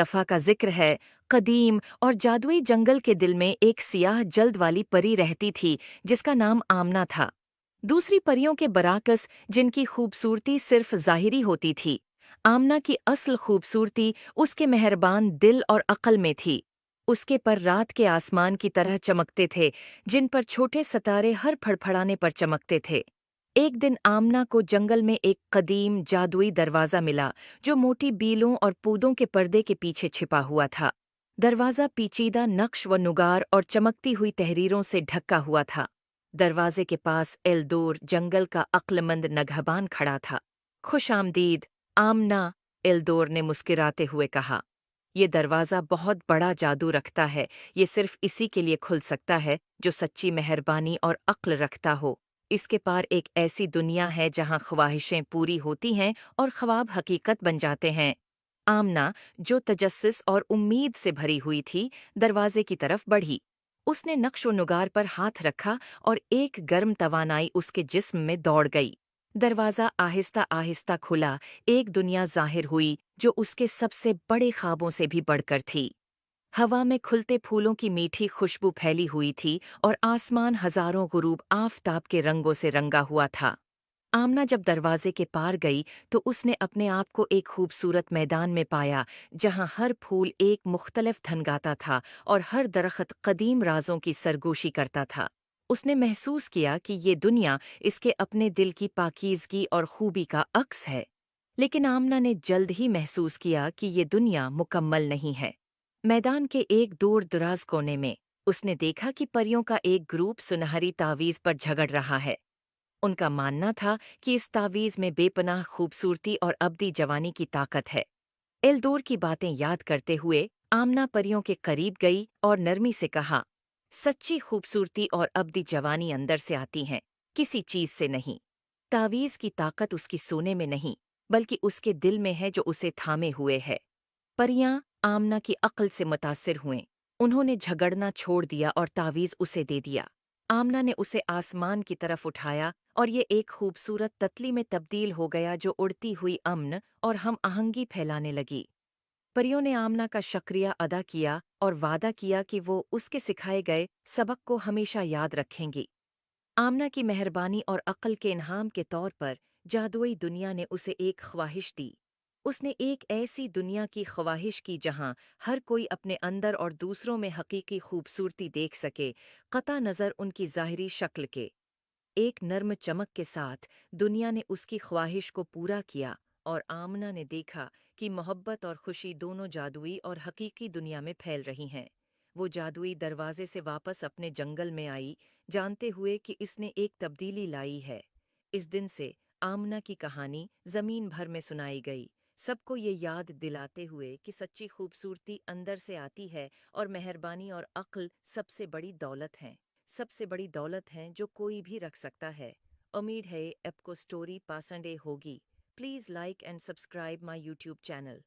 दफा का जिक्र है। कदीम और जादुई जंगल के दिल में एक सियाह जल्द वाली परी रहती थी जिसका नाम आमना था। दूसरी परियों के बराकस, जिनकी खूबसूरती सिर्फ ज़ाहिरी होती थी, आमना की असल खूबसूरती उसके मेहरबान दिल और अक्ल में थी। उसके पर रात के आसमान की तरह चमकते थे, जिन पर छोटे सितारे हर फड़फड़ाने पर चमकते थे। एक दिन आमना को जंगल में एक कदीम जादुई दरवाज़ा मिला, जो मोटी बीलों और पौधों के पर्दे के पीछे छिपा हुआ था। दरवाज़ा पेचीदा नक्श व नुगार और चमकती हुई तहरीरों से ढका हुआ था। दरवाजे के पास एल्दोर, जंगल का अक्लमंद नगहबान, खड़ा था। खुश आमदीद, आमना, एल्दोर ने मुस्कुराते हुए कहा। ये दरवाज़ा बहुत बड़ा जादू रखता है। ये सिर्फ इसी के लिए खुल सकता है जो सच्ची मेहरबानी और अक्ल रखता हो। इसके पार एक ऐसी दुनिया है जहाँ ख्वाहिशें पूरी होती हैं और ख्वाब हकीकत बन जाते हैं। आमना, जो तजस्सुस और उम्मीद से भरी हुई थी, दरवाजे की तरफ बढ़ी। उसने नक्श नुगार पर हाथ रखा और एक गर्म तवानाई उसके जिस्म में दौड़ गई। दरवाज़ा आहिस्ता आहिस्ता खुला। एक दुनिया ज़ाहिर हुई जो उसके सबसे बड़े ख्वाबों से भी बढ़कर थी। हवा में खुलते फूलों की मीठी खुशबू फैली हुई थी और आसमान हजारों गुरूब आफताब के रंगों से रंगा हुआ था। आमना जब दरवाजे के पार गई तो उसने अपने आप को एक खूबसूरत मैदान में पाया, जहां हर फूल एक मुख्तलिफ धन गाता था और हर दरख्त कदीम राजों की सरगोशी करता था। उसने महसूस किया कि ये दुनिया इसके अपने दिल की पाकीज़गी और खूबी का अक्स है। लेकिन आमना ने जल्द ही महसूस किया कि ये दुनिया मुकम्मल नहीं है। मैदान के एक दूर दराज कोने में उसने देखा कि परियों का एक ग्रुप सुनहरी तावीज़ पर झगड़ रहा है। उनका मानना था कि इस तावीज़ में बेपनाह खूबसूरती और अब्दी जवानी की ताकत है। एल्दोर की बातें याद करते हुए आमना परियों के करीब गई और नरमी से कहा, सच्ची खूबसूरती और अब्दी जवानी अंदर से आती हैं, किसी चीज से नहीं। तावीज़ की ताकत उसकी सोने में नहीं, बल्कि उसके दिल में है जो उसे थामे हुए है। परियां आमना की अक्ल से मुतासिर हुएं। उन्होंने झगड़ना छोड़ दिया और तावीज़ उसे दे दिया। आमना ने उसे आसमान की तरफ उठाया और ये एक खूबसूरत ततली में तब्दील हो गया जो उड़ती हुई अमन और हम आहंगी फैलाने लगी। परियों ने आमना का शुक्रिया अदा किया और वादा किया कि वो उसके सिखाए गए सबक को हमेशा याद रखेंगी। आमना की मेहरबानी और अक्ल के इनाम के तौर पर जादुई दुनिया ने उसे एक ख्वाहिश दी। उसने एक ऐसी दुनिया की ख्वाहिश की जहां हर कोई अपने अंदर और दूसरों में हकीकी खूबसूरती देख सके, कता नज़र उनकी ज़ाहिरी शक्ल के। एक नर्म चमक के साथ दुनिया ने उसकी ख्वाहिश को पूरा किया और आमना ने देखा कि मोहब्बत और खुशी दोनों जादुई और हकीकी दुनिया में फैल रही हैं। वो जादुई दरवाजे से वापस अपने जंगल में आई, जानते हुए कि इसने एक तब्दीली लाई है। इस दिन से आमना की कहानी जमीन भर में सुनाई गई, सबको ये याद दिलाते हुए कि सच्ची खूबसूरती अंदर से आती है और मेहरबानी और अक्ल सबसे बड़ी दौलत हैं। सबसे बड़ी दौलत हैं जो कोई भी रख सकता है। उम्मीद है आपको स्टोरी पसंद होगी। Please like and subscribe my YouTube channel.